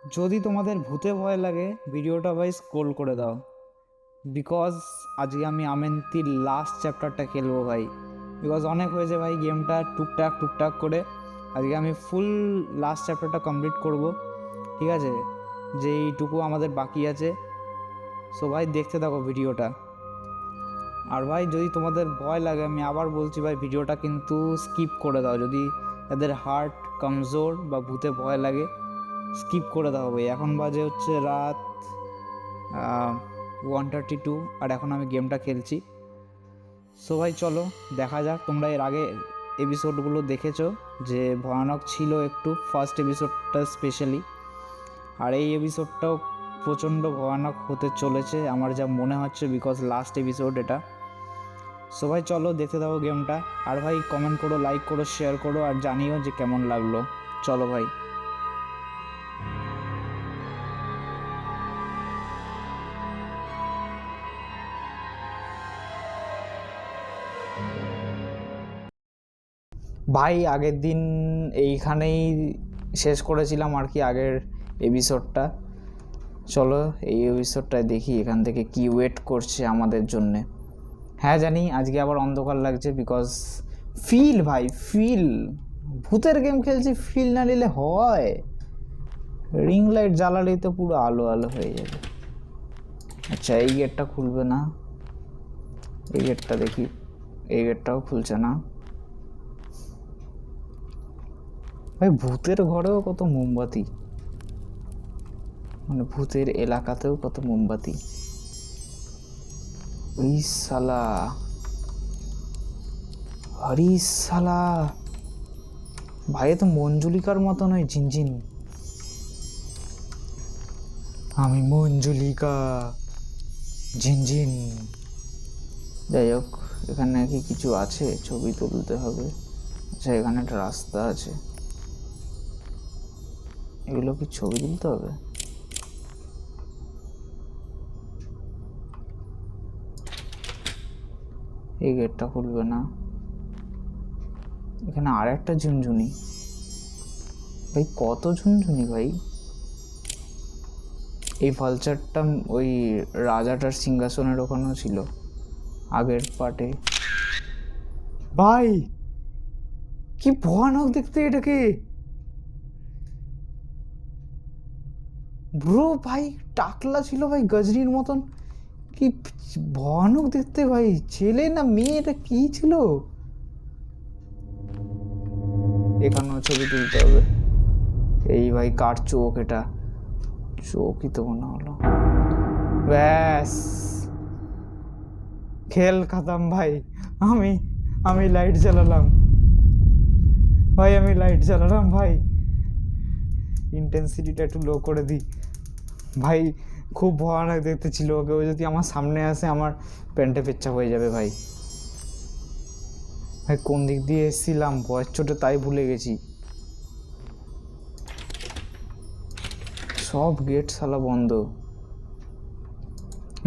যদি তোমাদের ভূতে ভয় লাগে ভিডিওটা ভাই স্ক্রোল করে দাও, বিকজ আজকে আমি আমেন্তির লাস্ট চ্যাপ্টারটা খেলবো ভাই। বিকজ অনেক হয়েছে ভাই গেমটা টুকটাক টুকটাক করে, আজকে আমি ফুল লাস্ট চ্যাপ্টারটা কমপ্লিট করব। ঠিক আছে, যেইটুকু আমাদের বাকি আছে। সো ভাই দেখতে থাকো ভিডিওটা। আর ভাই যদি তোমাদের ভয় লাগে, আমি আবার বলছি ভাই, ভিডিওটা কিন্তু স্কিপ করে দাও। যদি এদের হার্ট কমজোর বা ভূতে ভয় লাগে স্কিপ করে দাও ভাই। এখন বাজে হচ্ছে রাত 1:32, আর এখন আমি গেমটা খেলছি। সো ভাই চলো দেখা যাক। তোমরা এর আগে এপিসোডগুলো দেখেছো যে ভয়ানক ছিল একটু, ফার্স্ট এপিসোডটা স্পেশালি। আর এই এপিসোডটাও প্রচণ্ড ভয়ানক হতে চলেছে আমার যা মনে হচ্ছে, বিকজ লাস্ট এপিসোড এটা। সো ভাই চলো দেখতে থাকো গেমটা। আর ভাই কমেন্ট করো, লাইক করো, শেয়ার করো, আর জানিও যে কেমন লাগলো। চলো ভাই। ভাই আগের দিন এইখানেই শেষ করেছিলাম আর কি, আগের এপিসোডটা। চলো এই এপিসোডটায় দেখি এখান থেকে কি ওয়েট করছে আমাদের জন্যে। হ্যাঁ জানি আজকে আবার অন্ধকার লাগছে, বিকজ ফিল ভাই ফিল, ভূতের গেম খেলছি, ফিল না নিলে হয়? রিং লাইট জ্বালালেই তো পুরো আলো আলো হয়ে যাবে। আচ্ছা এই গেটটা খুলবে না, এই গেটটা দেখি, এই গেটটাও খুলছে না। ভাই ভূতের ঘরেও কত মোমবাতি, মানে ভূতের এলাকাতেও কত মোমবাতি। ওই শালা, হরি শালা ভাই, তো মঞ্জুলিকার মতো নয়, ঝিনঝিন। আমি মঞ্জুলিকা, ঝিনঝিন। যাই হোক, এখানে নাকি কিছু আছে, ছবি তুলতে হবে। আচ্ছা এখানে একটা রাস্তা আছে, এগুলো কি ছবি তুলতে হবে? এই গেটটা খুলবে না। এখানে আর একটা ঝুনঝুনি। ভাই কত ঝুনঝুনি ভাই। এই ভালচারটা ওই রাজাটার সিংহাসনের ওখানেও ছিল আগের পার্টে। ভাই কি ভয়ানক দেখতে এটাকে ব্রো। ভাই টাকলা ছিল ভাই, গজরির মতন। কি ভয়ানক দেখতে ভাই, ছেলে না মেয়ে এটা কি ছিল? এখানেও ছবি তুলতে হবে। এই ভাই কার চোখ এটা? চোখই তো মনে হলো। ব্যাস খেল খতম ভাই। আমি আমি লাইট জ্বালালাম ভাই, আমি লাইট জ্বালালাম ভাই। ইন্টেন্সিটিটা একটু লো করে দিই ভাই। খুব ভয়ানক দেখতে ছিল ওকে, ও যদি আমার সামনে আসে আমার প্যান্টে পেচ্ছাপ হয়ে যাবে ভাই। ভাই কোন দিক দিয়ে এসেছিলাম বয়স ছোটে তাই ভুলে গেছি। সব गेट साला बंद,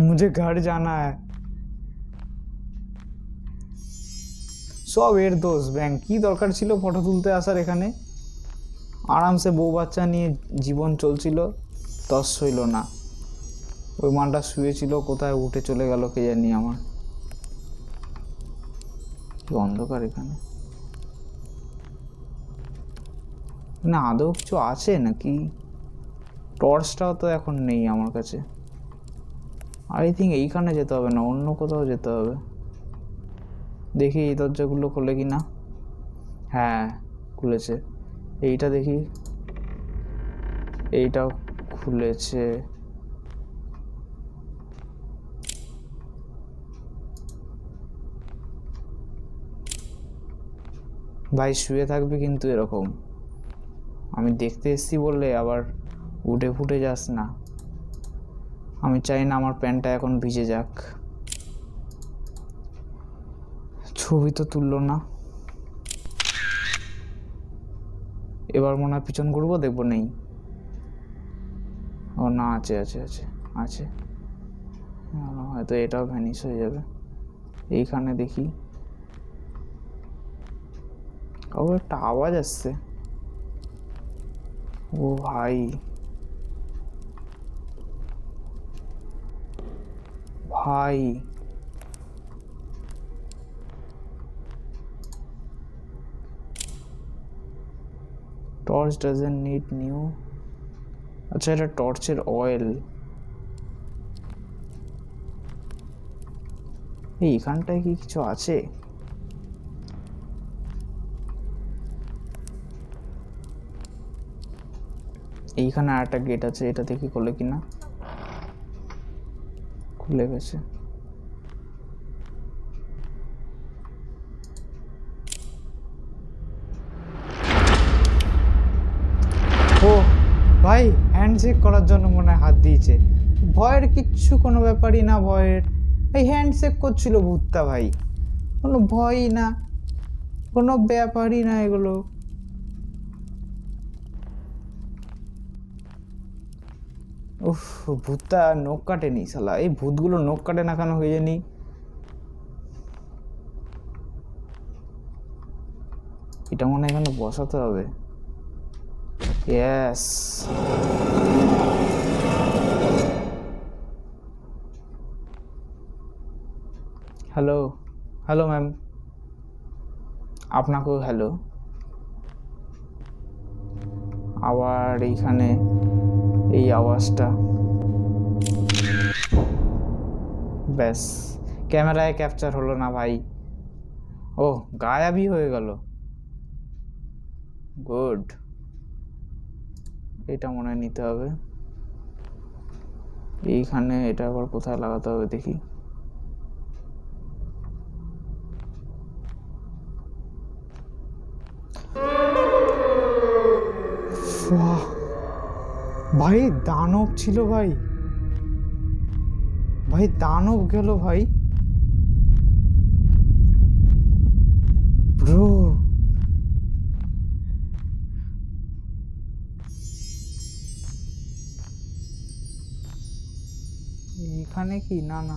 मुझे घर जाना है। সব এর দোষ। ব্যাংক কি দরকার ছিল ফটো তুলতে আসার এখানে? আরামসে বউ বাচ্চা নিয়ে জীবন চলছিল, তস হইল না। ওই মানটা শুয়েছিল, কোথায় উঠে চলে গেল কে জানি। আমার কি অন্ধকার এখানে, না আদৌ কিছু আছে নাকি? টর্চটাও তো এখন নেই আমার কাছে। আই থিঙ্ক এইখানে যেতে হবে না, অন্য কোথাও যেতে হবে। দেখি এই দরজাগুলো খোলে কি না। হ্যাঁ খুলেছে। এইটা দেখি, এইটাও খুলেছে। ভাই শুয়ে থাকবি কিন্তু এরকম, আমি দেখতে এসছি বললে আবার উঠে ফুটে যাস না। আমি চাই না আমার প্যান্টটা এখন ভিজে যাক। ছবি তো তুললো না। এবার মনে হয় পিছন ঘুরবো, দেখবো নেই। ও না, আছে আছে আছে আছে। হয়তো এটাও ভ্যানিশ হয়ে যাবে। এইখানে দেখি, ও একটা আওয়াজ আসছে। ও ভাই ভাই টর্চ ডাজন্ট নিড নিউ। আচ্ছা এটা টর্চের অয়েল। এইখানটায় কি কিছু আছে? এইখানে আর একটা গেট আছে, এটা দেখি খোলে কিনা। খুলে গেছে। ও ভাই হ্যান্ডশেক করার জন্য মনে হয় হাত দিয়েছে। ভয়ের কিচ্ছু কোনো ব্যাপারই না, ভয়ের এই হ্যান্ডশেক করছিল ভূতটা ভাই, কোনো ভয়ই না, কোনো ব্যাপারই না এগুলো। উফ, ভূতটা নখ কাটেনি শালা, এই ভূতগুলো নখ কাটে না কেন হয়ে জানি। এটা মনে হয় এখানে বসাতে হবে। ইয়েস, হ্যালো হ্যালো ম্যাম, আপনাকেও হ্যালো। আবার এইখানে এই আওয়াজটা, ব্যাস ক্যামেরায় ক্যাপচার হলো না ভাই। ও গায়েবই হয়ে গেল, গুড। এটা মনে হয় নিতে হবে। এইখানে এটা আবার কোথায় লাগাতে হবে দেখি। ভাই দানব ছিল ভাই, ভাই দানব গেল ভাই, ব্রো। এখানে কি? না না,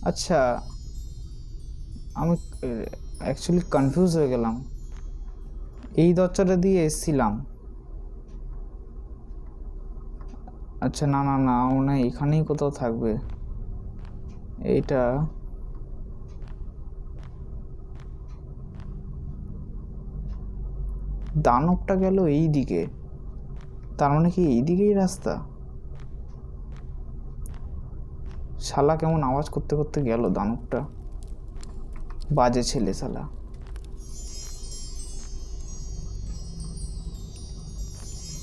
আচ্ছা আমি অ্যাকচুয়ালি কনফিউজ হয়ে গেলাম। এই দরজাটা দিয়ে এসছিলাম। আচ্ছা না না না, মনে হয় এখানেই কোথাও থাকবে। এইটা দানবটা গেল এই দিকে, তার মানে কি এই দিকেই রাস্তা? শালা কেমন আওয়াজ করতে করতে গেল দানবটা, বাজে ছেলে শালা।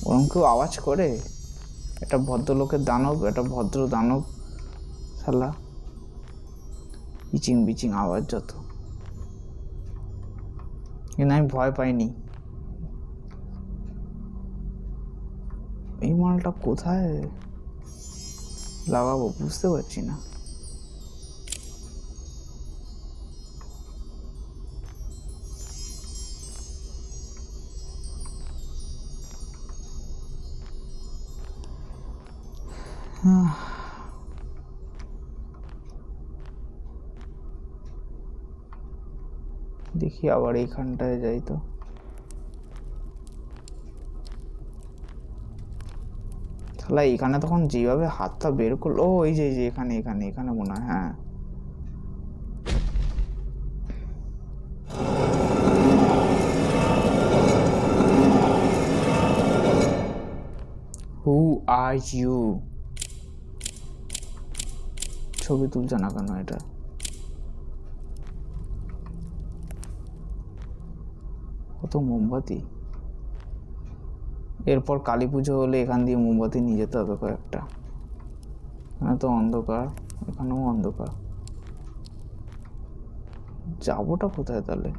ওরকম কেউ আওয়াজ করে? একটা ভদ্রলোকের দানব, একটা ভদ্র দানব, শালা ইচিং বিচিং আওয়াজ যত। কিন্তু আমি ভয় পাইনি। এই মালটা কোথায় লাগাবো বুঝতে পারছি না। দেখি আবার এইখানটায় যাই তো। শালা এখানে তখন যেভাবে হাতটা বের করলো, ও এই যে এখানে এখানে এখানে মনে হয়, হ্যাঁ। হু আর ইউ? ছবি তুলছে না কেন এটা? কত মোমবাতি। এরপর কালী পুজো হলে এখান দিয়ে মোমবাতি নিয়ে যেতে হবে কয়েকটা। এখানে তো অন্ধকার, এখানেও অন্ধকার, যাবোটা কোথায় তাহলে?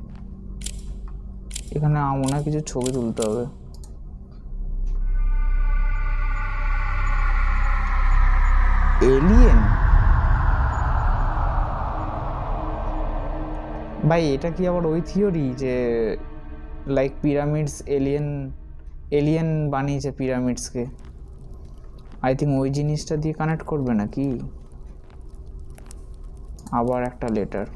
এখানে মনে হয় কিছু ছবি তুলতে হবে। এলিয়েন ভাই, এটা কি আবার ওই থিওরি যে লাইক পিরামিডস এলিয়েন, এলিয়েন বানিয়েছে পিরামিডসকে? আই থিঙ্ক ওই জিনিসটা দিয়ে কানেক্ট করবে নাকি। আবার একটা লেটার,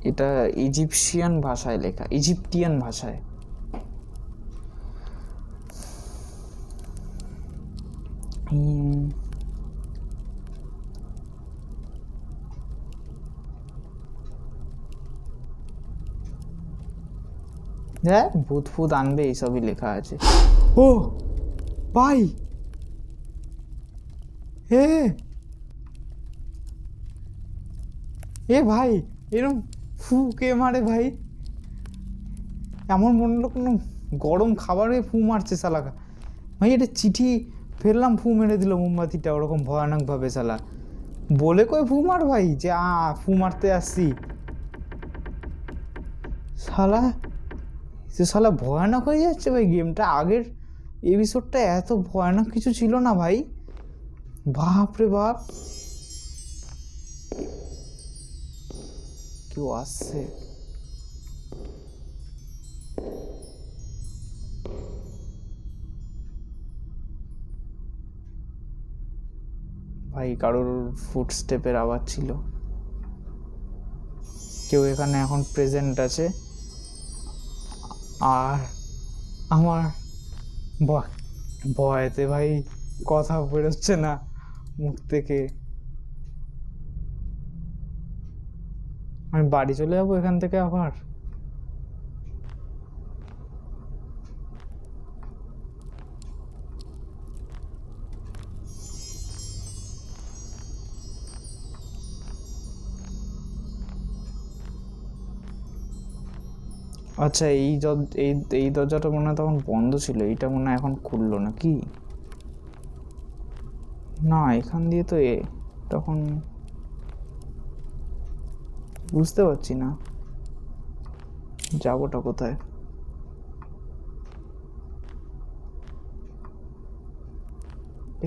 এটা ইজিপশিয়ান ভাষায় লেখা, ইজিপ্টিয়ান ভাষায়। হ্যাঁ, ভূত ফুত আনবে এইসবই লেখা আছে। ও ভাই, হে এ ভাই, এরকম ফু কে মারে ভাই? এমন মনে হলো কোনো গরম খাবারে ফু মারছে শালা। ভাই এটা চিঠি ফেললাম, ফু মেরে দিল মোমবাতিটা ওরকম ভয়ানকভাবে শালা। বলে কই ফু মার ভাই, যে ফু মারতে আসছি শালা। সে শালা ভয়ানক হয়ে যাচ্ছে ভাই গেমটা। আগের এপিসোডটা এত ভয়ানক কিছু ছিল না ভাই। বাপ রে বাপ, কেউ আসছে। ভাই কারোর ফুটস্টেপের আওয়াজ ছিল। কেউ এখানে এখন প্রেজেন্ট আছে। আর আমার ভয়েতে ভাই কথা বেরোচ্ছে না মুখ থেকে। আমি বাড়ি চলে যাবো এখান থেকে আবার। আচ্ছা, এই দরজাটা মনে হয় তখন বন্ধ ছিল, এইটা মনে হয় এখন খুললো নাকি? না, এখান দিয়ে তো তখন বুঝতে পারছি না যাবোটা কোথায়।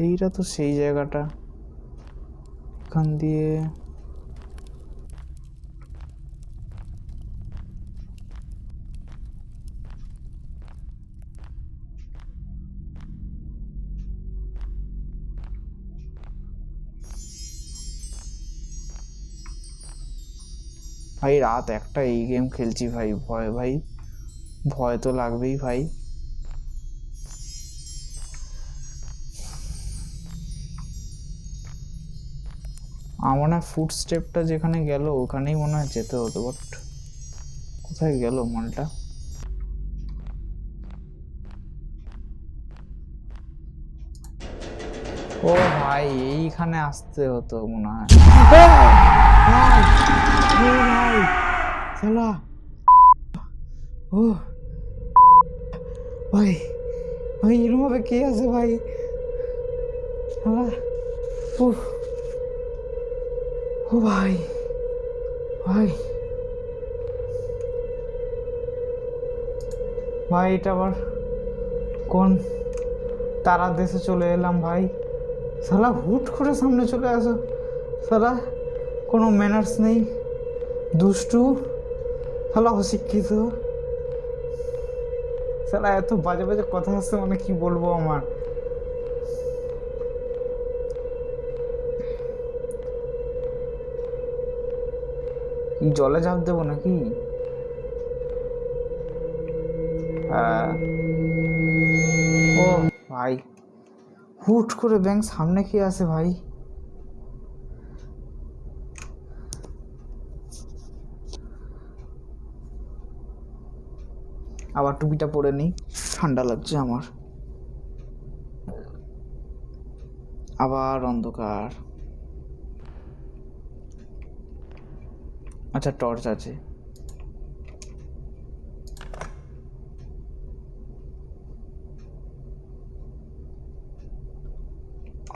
এইটা তো সেই জায়গাটা, এখান দিয়ে ভাই রাত একটা এই গেম খেলছি ভাই, ভয় ভাই, ভয় তো লাগবেই ভাই। আমার মনে হয় ফুট স্টেপটা যেখানে গেল ওখানেই মনে হয় যেতে হতো, বাট কোথায় গেল মালটা? ও ভাই, এইখানে আসতে হতো মনে হয়। ভাই শালা, ও ভাই, ভাই এরকম ভাবে কে আছে ভাই? শালা, ও ভাই, ভাই ভাই এটা আবার কোন তারা দেশে চলে এলাম ভাই? শালা হুট করে সামনে চলে আসো শালা, কোনো ম্যানার্স নেই, দুষ্টু শালা, অশিক্ষিত শালা, এত বাজে বাজে কথা আসছে মানে কি বলবো আমার। কি জলে ঝাঁপ দেবো নাকি? হ্যাঁ। ও ভাই, হুট করে ব্যাংক সামনে কে আসে ভাই? আবার টুপিটা পরে নিই, ঠান্ডা লাগছে আমার। আবার অন্ধকার। আচ্ছা, টর্চ আছে।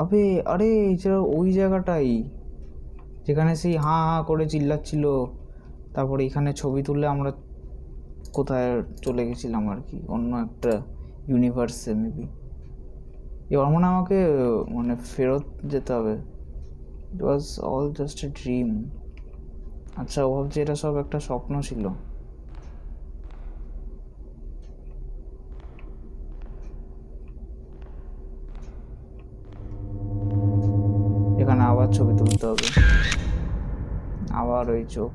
আবে আরে, ওই জায়গাটাই যেখানে সেই হাঁ হাঁ করে চিল্লাচ্ছিল, তারপরে এখানে ছবি তুললে আমরা কোথায় চলে গেছিলাম আর কি, অন্য একটা ইউনিভার্সে মেবি। এবার মনে আমাকে মানে ফেরত যেতে হবে। It was all just a dream. আচ্ছা, ও ভাবছে এটা সব একটা স্বপ্ন ছিল। এখানে আবার ছবি তুলতে হবে, আবার ওই চোখ।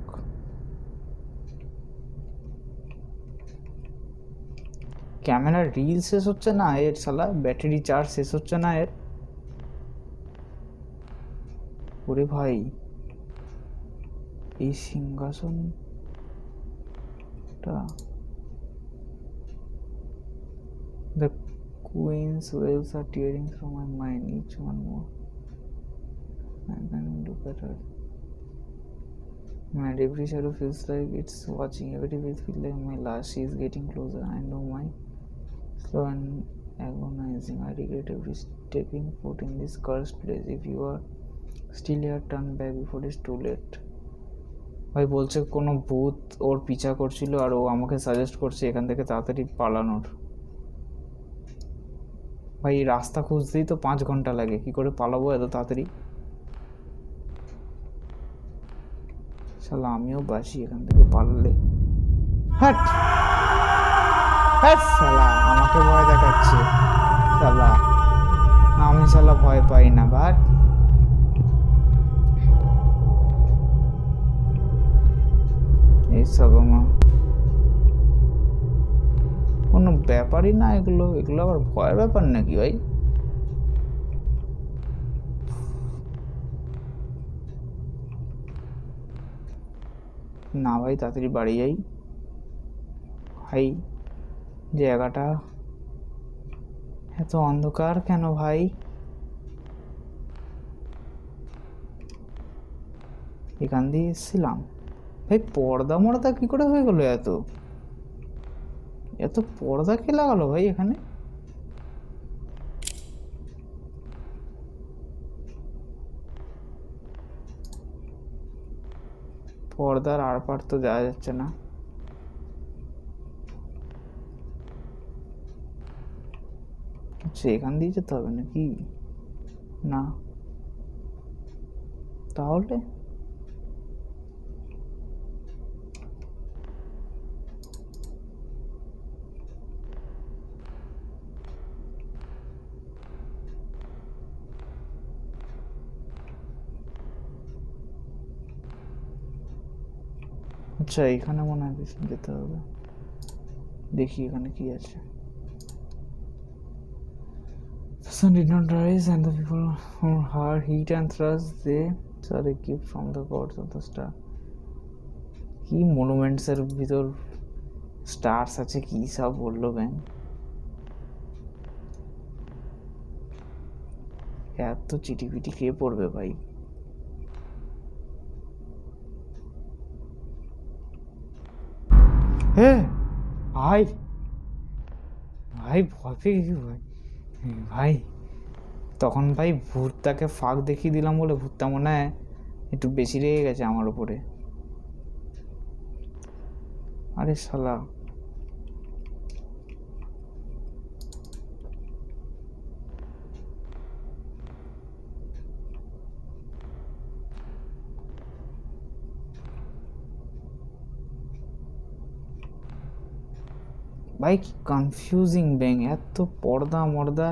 ক্যামেরার রিল শেষ হচ্ছে না এর শালা, ব্যাটারি চার্জ শেষ হচ্ছে না এর। ওরে ভাই, এই সিংহাসনটা, the queen's waves are tearing from my mind, each one more. I can look at her. And every shadow feels like it's watching. Every face feels like my last. She is getting closer. I know my slow and agonizing. I regret every stepping foot in this cursed place. If you are still here, turn back before it's too late. ভাই বলছে কোনো ভূত ওর পিছা করছিল আর ও আমাকে suggest করছে এখান থেকে তাড়াতাড়ি পালানোর। ভাই রাস্তা খুঁজতেই তো 5 ঘন্টা লাগে, কি করে পালাবো এত তাড়াতাড়ি? শালা আমিও বাসি এখান থেকে পালালে। হ্যাট হ্যাট, শালা আমাকে ভয় দেখাচ্ছে। শালা আমি শালা ভয় পাই না। বাট এইসব আমার কোনো ব্যাপারই না, এগুলো আবার ভয়ের ব্যাপার নাকি ভাই? না ভাই তাড়াতাড়ি বাড়ি যাই ভাই, জায়গাটা এত অন্ধকার কেন ভাই? এখান দিয়ে এসেছিলাম ভাই, পর্দা মর্দা কি করে হয়ে গেল? এত পর্দা কে লাগালো ভাই এখানে? পর্দার আর পার তো যাওয়া যাচ্ছে না। আচ্ছা এখান দিয়ে যেতে হবে নাকি? না তাহলে আচ্ছা এখানে মনে হয় বেশি যেতে হবে। দেখি এখানে কি আছে। The sun did not rise and the people who are heat and thrust, they saw a gift from the gods of the star. কি মনুমেন্টস এর ভিতর স্টারস আছে, কি সব বললো ব্যাং। এত চিটিপিটি কে পড়বে ভাই? হ্যাঁ ভাই, ভাই ভয় পেয়ে গেছি ভাই। ভাই তখন ভাই ভূতটাকে ফাঁক দেখিয়ে দিলাম বলে ভূতটা মনে হয় একটু বেশি রেগে গেছে আমার উপরে। আরে শালা ভাই কি কনফিউজিং ব্যাং, এত পর্দা মর্দা।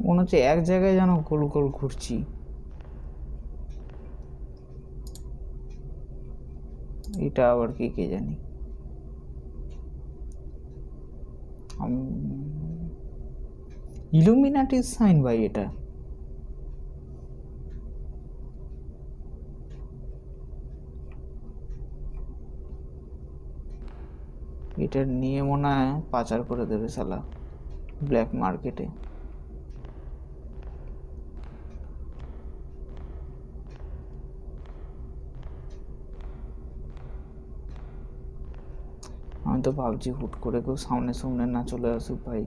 মনে হচ্ছে এক জায়গায় যেন গোল গোল ঘুরছি। এটা আবার কি কে জানি। ইলুমিনাটির সাইন ভাই এটা। এটা নিয়ে মনে হয় পাচার করে দেবে শালা ব্ল্যাক মার্কেটে। আমি তো ভাবছি হুট করে কেউ সামনে সামনে না চলে আসুক ভাই।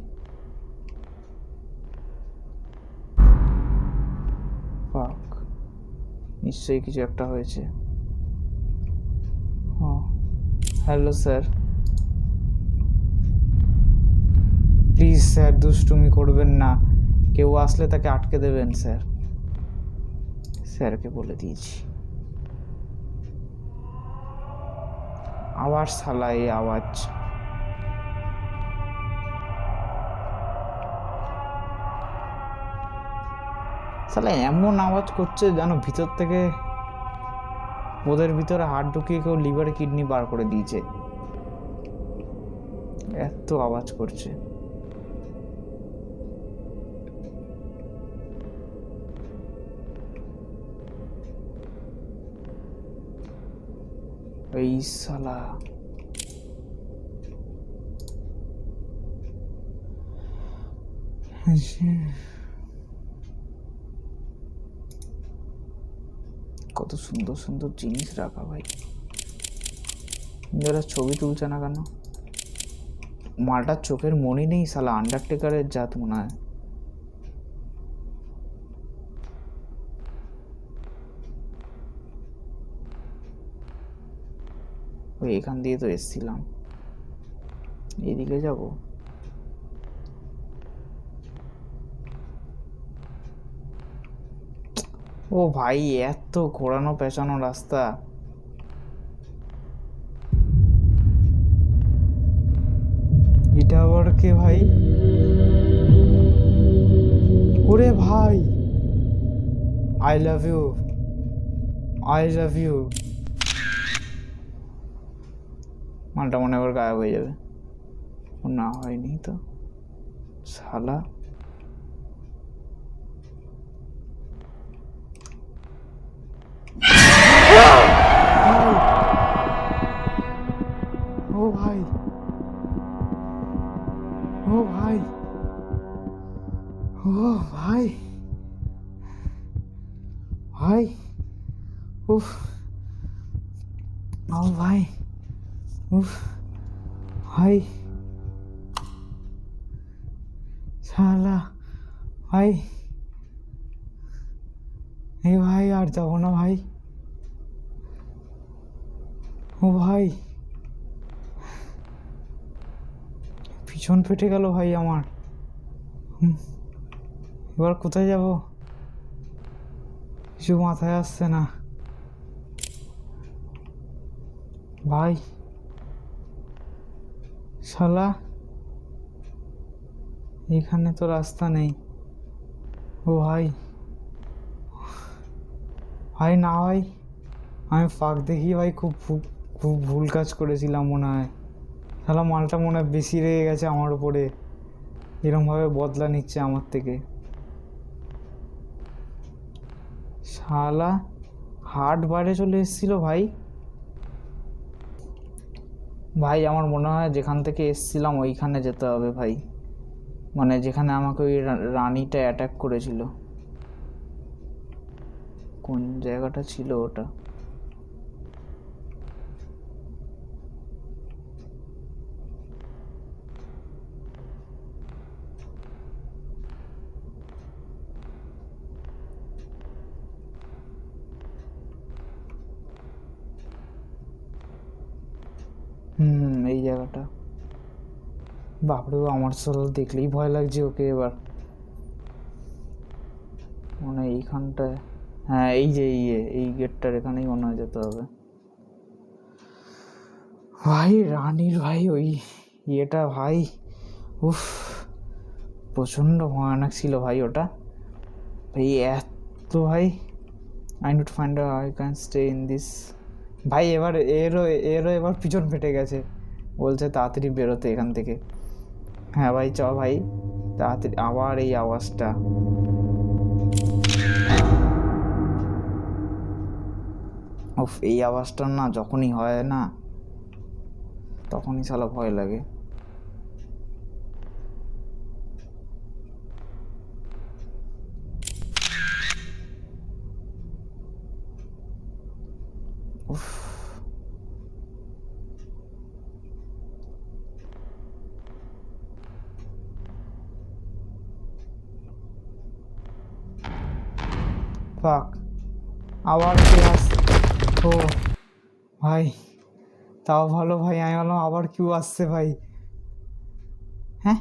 নিশ্চয়ই কিছু একটা হয়েছে। হ্যালো স্যার, প্লিজ স্যার দুষ্টুমি করবেন না, কেউ আসলে তাকে আটকে দেবেন স্যার। স্যারকে বলে দিয়েছি। আবার শালা এই আওয়াজ। শালা এমন আওয়াজ করছে যেন ভিতর থেকে ওদের ভিতরে হাত ঢুকিয়ে কেউ লিভার কিডনি বার করে দিয়েছে, এত আওয়াজ করছে। এই শালা কত সুন্দর সুন্দর জিনিস রাখা ভাই, যারা ছবি তুলছে না কেন? মালটার চোখের মনি নেই শালা, আন্ডারটেকারের জাত মনে হয়। ওই এখান দিয়ে তো এসছিলাম, এদিকে যাব। ও ভাই এত ঘোরানো পেঁচানো রাস্তা, এটা আবার কে ভাই? ওরে ভাই, I love you, I love you. মালটা মনে আবার গায়েব হয়ে যাবে। ও না, হয়নি তো শালা। ও ভাই, ও ভাই, ও ভাই, ভাই, উফ, ও ভাই, উফ, ভাই, শালা ভাই, এই ভাই আর যাবো না ভাই। ও ভাই, পিছন ফেটে গেল ভাই আমার। এবার কোথায় যাব কিছু মাথায় আসছে না ভাই। শালা এখানে তো রাস্তা নেই। ও ভাই, ভাই না ভাই, আমি ফাঁক দেখি ভাই, খুব খুব ভুল কাজ করেছিলাম মনে হয়। শালা মালটা মনে হয় বেশি রেগে গেছে আমার উপরে, এরমভাবে বদলা নিচ্ছে আমার থেকে। শালা হার্ট বাইরে চলে এসেছিল ভাই। ভাই আমার মনে হয় যেখান থেকে এসছিলাম ওইখানে যেতে হবে ভাই, মানে যেখানে আমাকে ওই রানীটা অ্যাটাক করেছিল। কোন জায়গাটা ছিল ওটা? এই জায়গাটা। বাপরে, আমার সাল দেখলেই ভয় লাগছে ওকে এবার। মানে এইখানটায়, হ্যাঁ এই যে এই গেটটার এখানেই মনে হয় যেতে হবে ভাই। রানীর ভাই ওই ইয়েটা ভাই, উফ, প্রচণ্ড ভয়ানক ছিল ভাই ওটা ভাই, এত ভাই। I need to find I can stay in this. ভাই এবার এরও এবার পিছন ফেটে গেছে, বলছে তাড়াতাড়ি বেরোতে এখান থেকে। হ্যাঁ ভাই চ ভাই তাড়াতাড়ি। আবার এই আওয়াজটা, উফ, এই আওয়াজটা না যখনই হয় না তখনই শালা ভয় লাগে। উফ, ফাক, আবার কে আসছে? ও ভাই, তাও ভালো ভাই, আমি বললাম আবার কেউ আসছে ভাই। হ্যাঁ,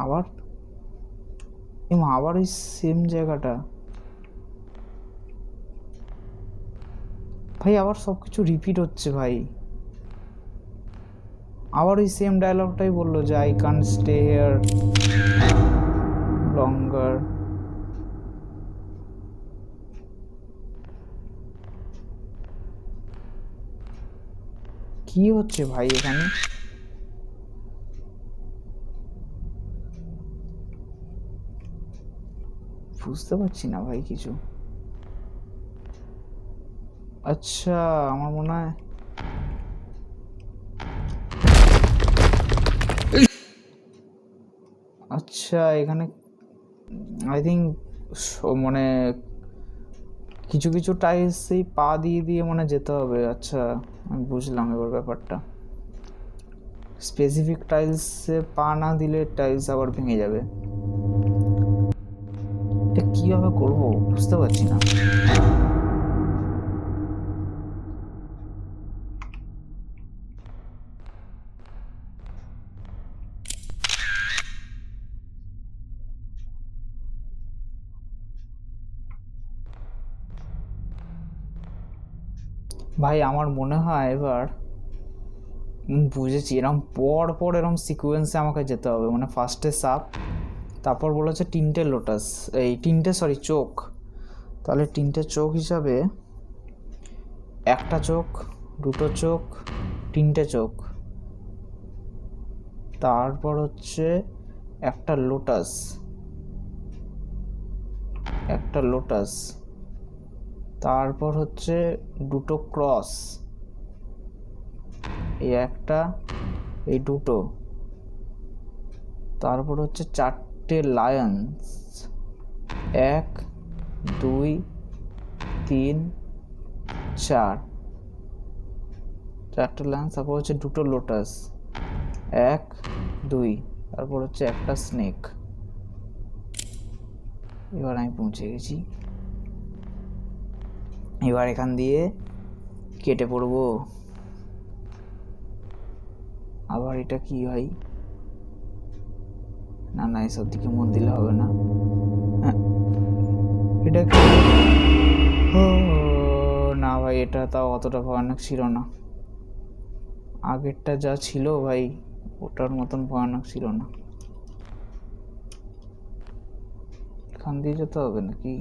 আবার আবার ওই সেম জায়গাটা ভাই, আবার সব কিছু রিপিট হচ্ছে ভাই। আবার ওই সেম ডায়লগটাই বললো যে আই ক্যান স্টে হিয়ার লঙ্গার। কি হচ্ছে ভাই এখানে? বুঝতে পারছি না ভাই কিছু। আচ্ছা, আমার মনে হয় আচ্ছা এখানে আই থিঙ্ক মানে কিছু কিছু টাইলস সেই পা দিয়ে দিয়ে মানে যেতে হবে। আচ্ছা, আমি বুঝলাম এবার ব্যাপারটা। স্পেসিফিক টাইলসে পা না দিলে টাইলস আবার ভেঙে যাবে। এটা কীভাবে করবো বুঝতে পারছি না। ভাই আমার মনে হয় এবার বুঝেছি, এরম পর পর এরম সিকোয়েন্সে আমাকে যেতে হবে। মানে ফার্স্টে সাপ, তারপর বলেছে তিনটে লোটাস, এই তিনটে সরি চোখ। তাহলে তিনটে চোখ হিসাবে একটা চোখ, দুটো চোখ, তিনটে চোখ, তারপর হচ্ছে একটা লোটাস, একটা লোটাস, তারপর হচ্ছে দুটো ক্রস, এই একটা, এই দুটো, তারপর হচ্ছে চারটে লায়ন্স, 1 2 3 4, চারটে লায়ন্স, তারপর হচ্ছে দুটো লোটাস, 1 2, তারপর হচ্ছে একটা স্নেক। এবার আমি পৌঁছে গেছি। এবার এখান দিয়ে কেটে পড়বো। আবার এটা কি ভাই? না না, এসব দিকে মন দিলে হবে না। এটা কি? না ভাই, এটা তাও অতটা ভয়ানক ছিল না। আগেরটা যা ছিল ভাই ওটার মতন ভয়ানক ছিল না। এখান দিয়ে যেতে হবে নাকি?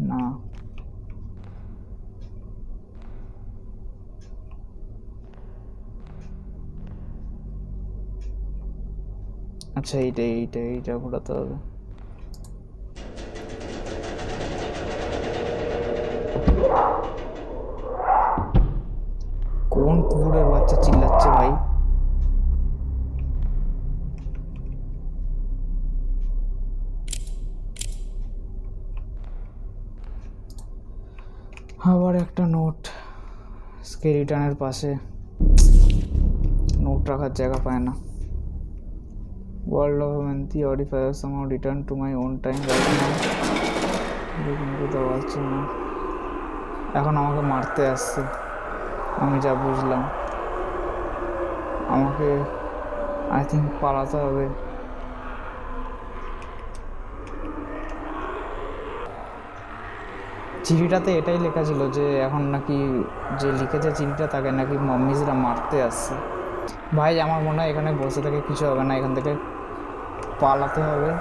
না, আচ্ছা এইটা ঘোরাতে হবে। কোন কুকুরের বাচ্চা চিল্লাচ্ছে ভাই? আবার একটা নোট স্কেলিটনের পাশে। নোট রাখার জায়গা পায় না। ওয়ার্ল্ড অফ মেন্থি or if I have somehow return to my own time right now. বুঝতে পারছি না। এখন আমাকে মারতে আসছে, আমি যা বুঝলাম। আমাকে আই থিঙ্ক পালাতে হবে। চিঠিটাতে এটাই লেখা ছিল যে এখন নাকি যে লিখেছে চিঠিটা তাকে নাকি মম্মিজরা মারতে আসছে। ভাই আমার মনে হয় এখানে বসে থেকে কিছু হবে না, এখান থেকে পালাতে হবে।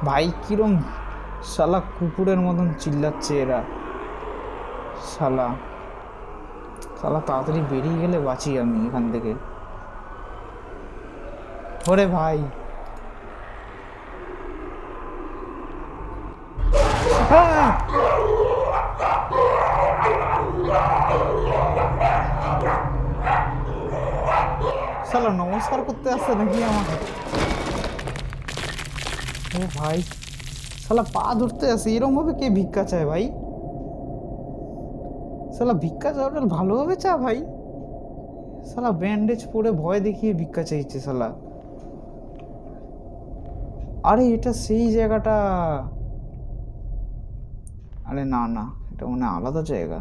ভাই কিরম শালা কুকুরের মতন চিল্লাচ্ছে এরা। শালা শালা তাড়াতাড়ি বেরিয়ে গেলে বাঁচি আমি এখান থেকে। ওরে ভাই, শালা নমস্কার করতে আসছে নাকি আমাকে? ও ভাই, শালা পা ধরতে আসে, এরম ভাবে কে ভিক্ষা চায় ভাই? শালা ভিক্ষা চাওয়াটা ভালোভাবে চা ভাই। শালা ব্যান্ডেজ পরে ভয় দেখিয়ে ভিক্ষা চাইছে শালা। আরে এটা সেই জায়গাটা। আরে না না, এটা মনে হয় আলাদা জায়গা।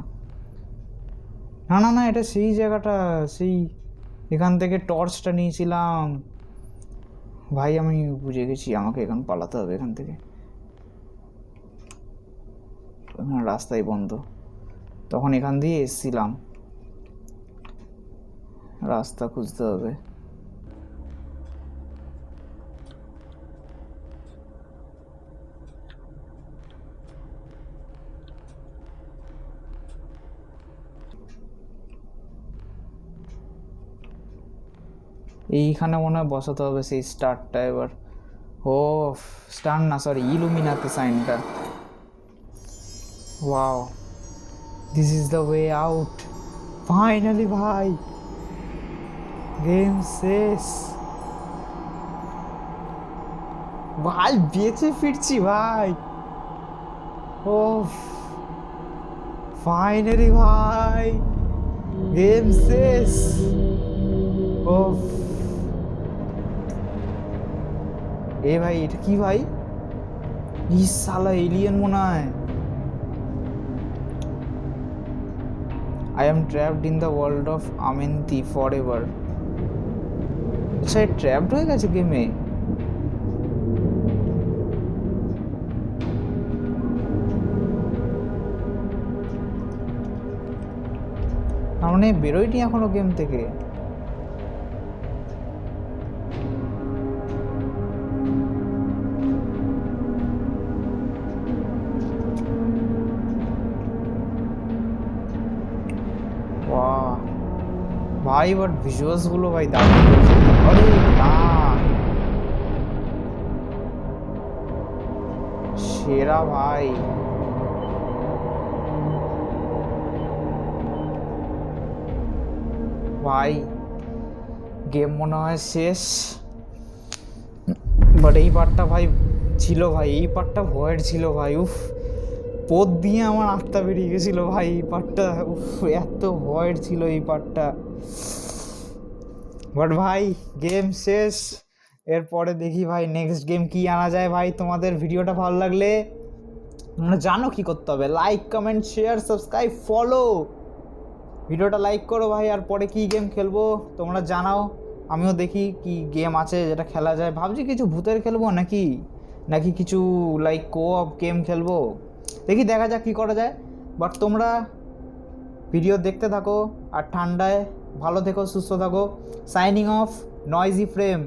না না না, এটা সেই জায়গাটা, সেই এখান থেকে টর্চটা নিয়েছিলাম। ভাই আমি বুঝে গেছি, আমাকে এখন পালাতে হবে এখান থেকে। রাস্তায় বন্ধ, তখন এখান দিয়ে এসছিলাম, রাস্তা খুঁজতে হবে। এইখানে মনে হয় বসাতে হবে সেই স্টারটা এবার। ও স্টার না, সরি, ইলুমিনাতি সাইনটা। Wow, this is the way out. Finally ভাই, গেম শেষ ভাই, বেঁচে ফিরছি ভাই। ও ফাইনালি ভাই, গেম শেষ। ও এ ভাই, এটা কি ভাই? ইস সালা এলিয়েন মনে হয়। I am trapped in the world of Amenthi forever. আচ্ছা, ট্র্যাপড হয়ে গেছে গেমে। তার মানে বেরোয়নি এখনো গেম থেকে। বাহ ভাই, বাট ভিজুয়ালস গুলো ভাই দারুণ করেছে। আরে না, সেরা ভাই। ভাই গেম মনে হয় শেষ, বাট এই পার্টটা ভাই ছিল ভাই, এই পার্টটা ভয়ের ছিল ভাই। উফ, পোত দিয়ে আমার আত্মা বেরিয়ে গেছিল ভাই এই পার্টটা। উফ, এত ভয়ের ছিল এই পার্টটা। বাট ভাই গেম শেষ। এরপরে দেখি ভাই নেক্সট গেম কি আনা যায়। ভাই তোমাদের ভিডিওটা ভালো লাগলে তোমরা জানো কি করতে হবে, like comment share subscribe follow. ভিডিওটা লাইক করো ভাই, আর পরে কি গেম খেলবো তোমরা জানাও, আমিও দেখি কি গেম আছে যেটা খেলা যায়। ভাবছি কিছু ভূতের খেলবো নাকি নাকি কিছু লাইক কোঅপ গেম খেলবো, দেখি দেখা যাক কী করা যায়। বাট তোমরা ভিডিও দেখতে থাকো আর ঠান্ডায় ভালো থেকো, সুস্থ থাকো। Signing off, noisy frame.